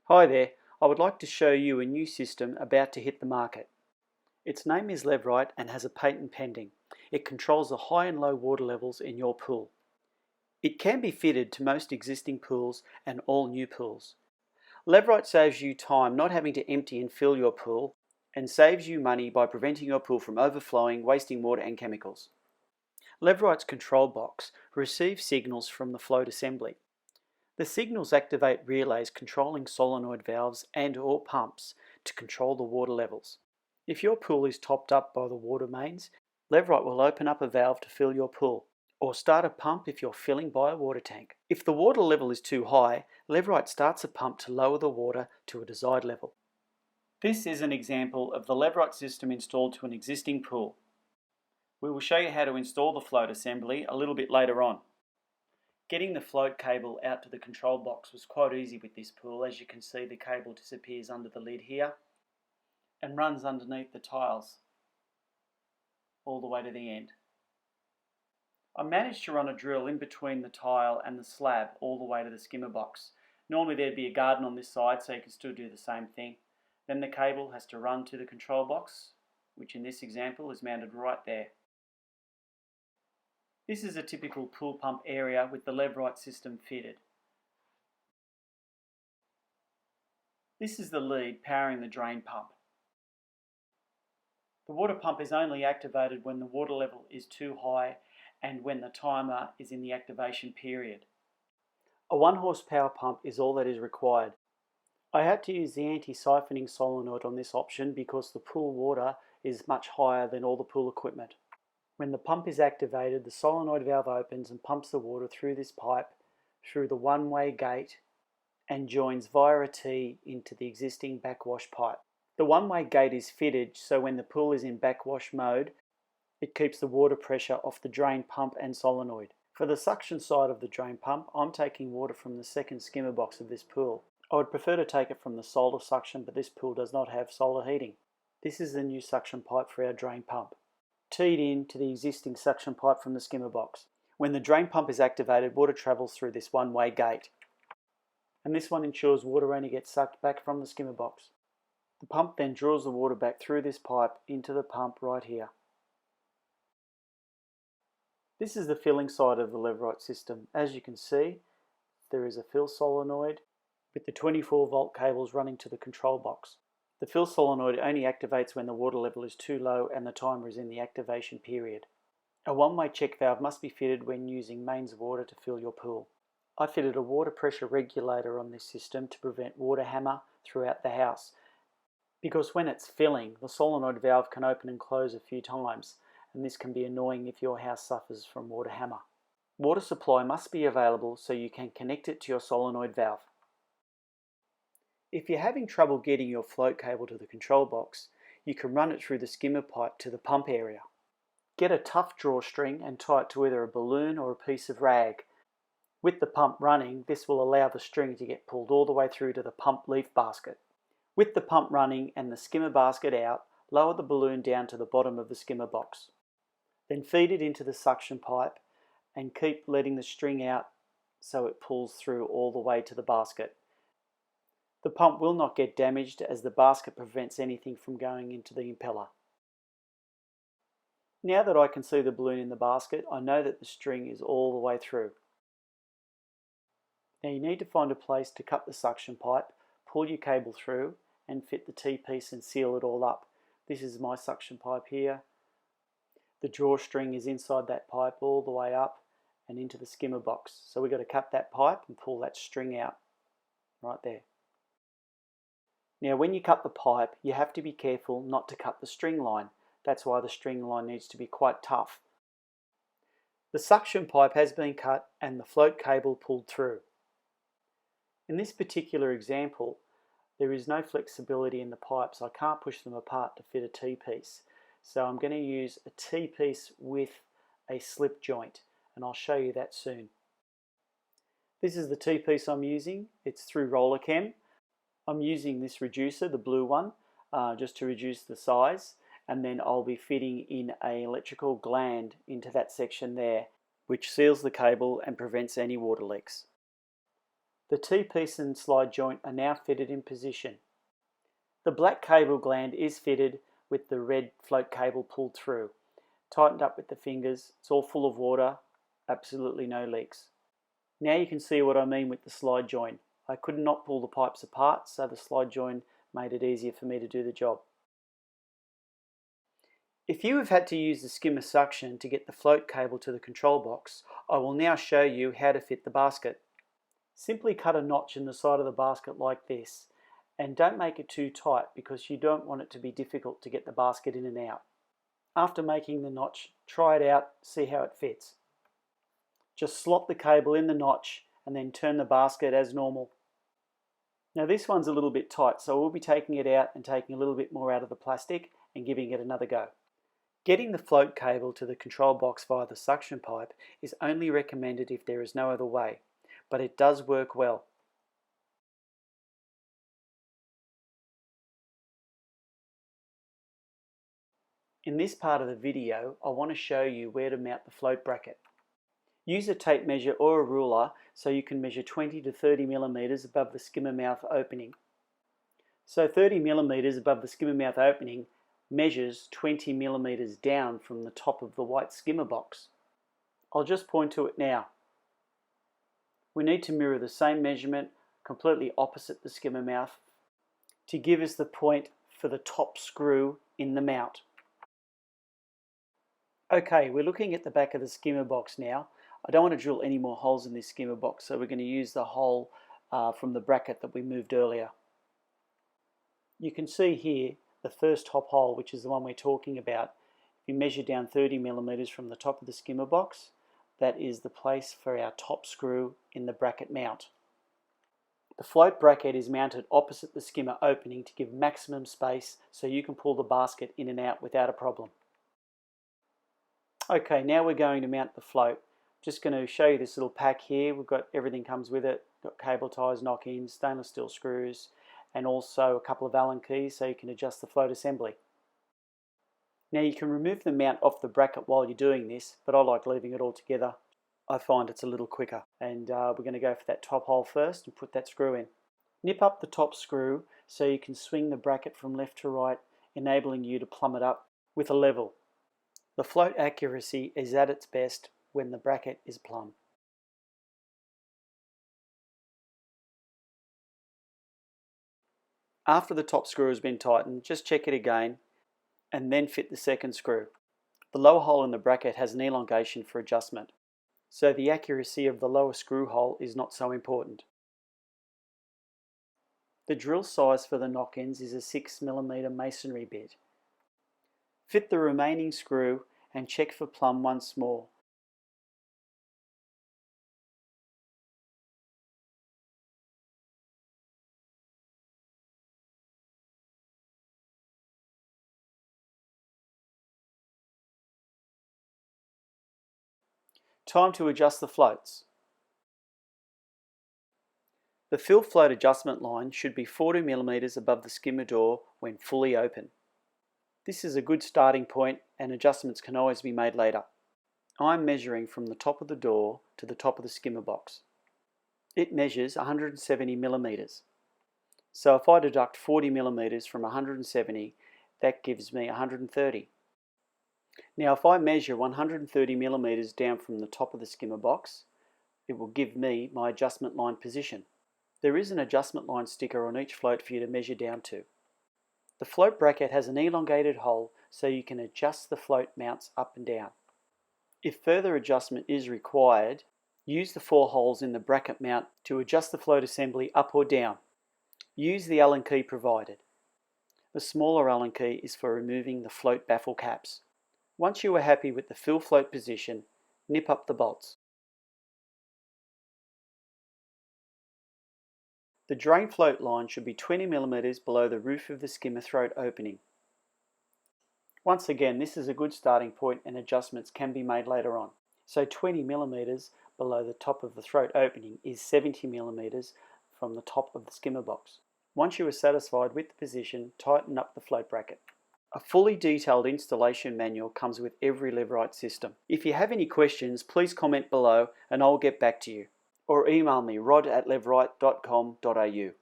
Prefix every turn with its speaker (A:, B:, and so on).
A: Hi there, I would like to show you a new system about to hit the market. Its name is Levrite and has a patent pending. It controls the high and low water levels in your pool. It can be fitted to most existing pools and all new pools. Levrite saves you time not having to empty and fill your pool and saves you money by preventing your pool from overflowing, wasting water and chemicals. Levrite's control box receives signals from the float assembly. The signals activate relays controlling solenoid valves and/or pumps to control the water levels. If your pool is topped up by the water mains, Levrite will open up a valve to fill your pool, or start a pump if you're filling by a water tank. If the water level is too high, Levrite starts a pump to lower the water to a desired level. This is an example of the Levrite system installed to an existing pool. We will show you how to install the float assembly a little bit later on. Getting the float cable out to the control box was quite easy with this pool. As you can see, the cable disappears under the lid here and runs underneath the tiles all the way to the end. I managed to run a drill in between the tile and the slab all the way to the skimmer box. Normally there'd be a garden on this side, so you can still do the same thing. Then the cable has to run to the control box, which in this example is mounted right there. This is a typical pool pump area with the Levrite system fitted. This is the lead powering the drain pump. The water pump is only activated when the water level is too high and when the timer is in the activation period. A 1 horsepower pump is all that is required. I had to use the anti-siphoning solenoid on this option because the pool water is much higher than all the pool equipment. When the pump is activated, the solenoid valve opens and pumps the water through this pipe, through the one-way gate, and joins via a T into the existing backwash pipe. The one-way gate is fitted so when the pool is in backwash mode, it keeps the water pressure off the drain pump and solenoid. For the suction side of the drain pump, I'm taking water from the second skimmer box of this pool. I would prefer to take it from the solar suction, but this pool does not have solar heating. This is the new suction pipe for our drain pump, teed in to the existing suction pipe from the skimmer box. When the drain pump is activated, water travels through this one-way gate. And this one ensures water only gets sucked back from the skimmer box. The pump then draws the water back through this pipe into the pump right here. This is the filling side of the Levrite system. As you can see, there is a fill solenoid with the 24 volt cables running to the control box. The fill solenoid only activates when the water level is too low and the timer is in the activation period. A one-way check valve must be fitted when using mains water to fill your pool. I fitted a water pressure regulator on this system to prevent water hammer throughout the house, because when it's filling, the solenoid valve can open and close a few times, and this can be annoying if your house suffers from water hammer. Water supply must be available so you can connect it to your solenoid valve. If you're having trouble getting your float cable to the control box, you can run it through the skimmer pipe to the pump area. Get a tough drawstring and tie it to either a balloon or a piece of rag. With the pump running, this will allow the string to get pulled all the way through to the pump leaf basket. With the pump running and the skimmer basket out, lower the balloon down to the bottom of the skimmer box. Then feed it into the suction pipe and keep letting the string out so it pulls through all the way to the basket. The pump will not get damaged as the basket prevents anything from going into the impeller. Now that I can see the balloon in the basket, I know that the string is all the way through. Now you need to find a place to cut the suction pipe, pull your cable through and fit the T-piece and seal it all up. This is my suction pipe here. The drawstring is inside that pipe all the way up and into the skimmer box. So we've got to cut that pipe and pull that string out right there. Now when you cut the pipe, you have to be careful not to cut the string line. That's why the string line needs to be quite tough. The suction pipe has been cut and the float cable pulled through. In this particular example, there is no flexibility in the pipes. I can't push them apart to fit a T-piece. So I'm going to use a T-piece with a slip joint, and I'll show you that soon. This is the T-piece I'm using. It's through Rollerchem. I'm using this reducer, the blue one, just to reduce the size, and then I'll be fitting in an electrical gland into that section there, which seals the cable and prevents any water leaks. The T-piece and slide joint are now fitted in position. The black cable gland is fitted with the red float cable pulled through. Tightened up with the fingers, it's all full of water, absolutely no leaks. Now you can see what I mean with the slide joint. I could not pull the pipes apart, so the slide joint made it easier for me to do the job. If you have had to use the skimmer suction to get the float cable to the control box, I will now show you how to fit the basket. Simply cut a notch in the side of the basket like this, and don't make it too tight because you don't want it to be difficult to get the basket in and out. After making the notch, try it out, see how it fits. Just slot the cable in the notch and then turn the basket as normal. Now this one's a little bit tight, so we'll be taking it out and taking a little bit more out of the plastic and giving it another go. Getting the float cable to the control box via the suction pipe is only recommended if there is no other way, but it does work well. In this part of the video, I want to show you where to mount the float bracket. Use a tape measure or a ruler so you can measure 20 to 30 millimeters above the skimmer mouth opening. So 30 millimeters above the skimmer mouth opening measures 20 millimeters down from the top of the white skimmer box. I'll just point to it now. We need to mirror the same measurement completely opposite the skimmer mouth to give us the point for the top screw in the mount. Okay, we're looking at the back of the skimmer box now. I don't want to drill any more holes in this skimmer box, so we're going to use the hole from the bracket that we moved earlier. You can see here the first top hole, which is the one we're talking about. If you measure down 30 millimeters from the top of the skimmer box, that is the place for our top screw in the bracket mount. The float bracket is mounted opposite the skimmer opening to give maximum space so you can pull the basket in and out without a problem. Okay, now we're going to mount the float. Just going to show you this little pack here. We've got everything comes with it. Got cable ties, knock-ins, stainless steel screws, and also a couple of Allen keys so you can adjust the float assembly. Now you can remove the mount off the bracket while you're doing this, but I like leaving it all together. I find it's a little quicker. And we're going to go for that top hole first and put that screw in. Nip up the top screw so you can swing the bracket from left to right, enabling you to plumb it up with a level. The float accuracy is at its best when the bracket is plumb. After the top screw has been tightened, just check it again and then fit the second screw. The lower hole in the bracket has an elongation for adjustment, so the accuracy of the lower screw hole is not so important. The drill size for the knock-ins is a 6mm masonry bit. Fit the remaining screw and check for plumb once more. Time to adjust the floats. The fill float adjustment line should be 40mm above the skimmer door when fully open. This is a good starting point and adjustments can always be made later. I'm measuring from the top of the door to the top of the skimmer box. It measures 170mm. So if I deduct 40mm from 170, that gives me 130. Now if I measure 130mm down from the top of the skimmer box, it will give me my adjustment line position. There is an adjustment line sticker on each float for you to measure down to. The float bracket has an elongated hole so you can adjust the float mounts up and down. If further adjustment is required, use the 4 holes in the bracket mount to adjust the float assembly up or down. Use the Allen key provided. The smaller Allen key is for removing the float baffle caps. Once you are happy with the fill float position, nip up the bolts. The drain float line should be 20mm below the roof of the skimmer throat opening. Once again, this is a good starting point and adjustments can be made later on. So 20mm below the top of the throat opening is 70mm from the top of the skimmer box. Once you are satisfied with the position, tighten up the float bracket. A fully detailed installation manual comes with every Levrite system. If you have any questions, please comment below and I'll get back to you. or email me rod@levrite.com.au.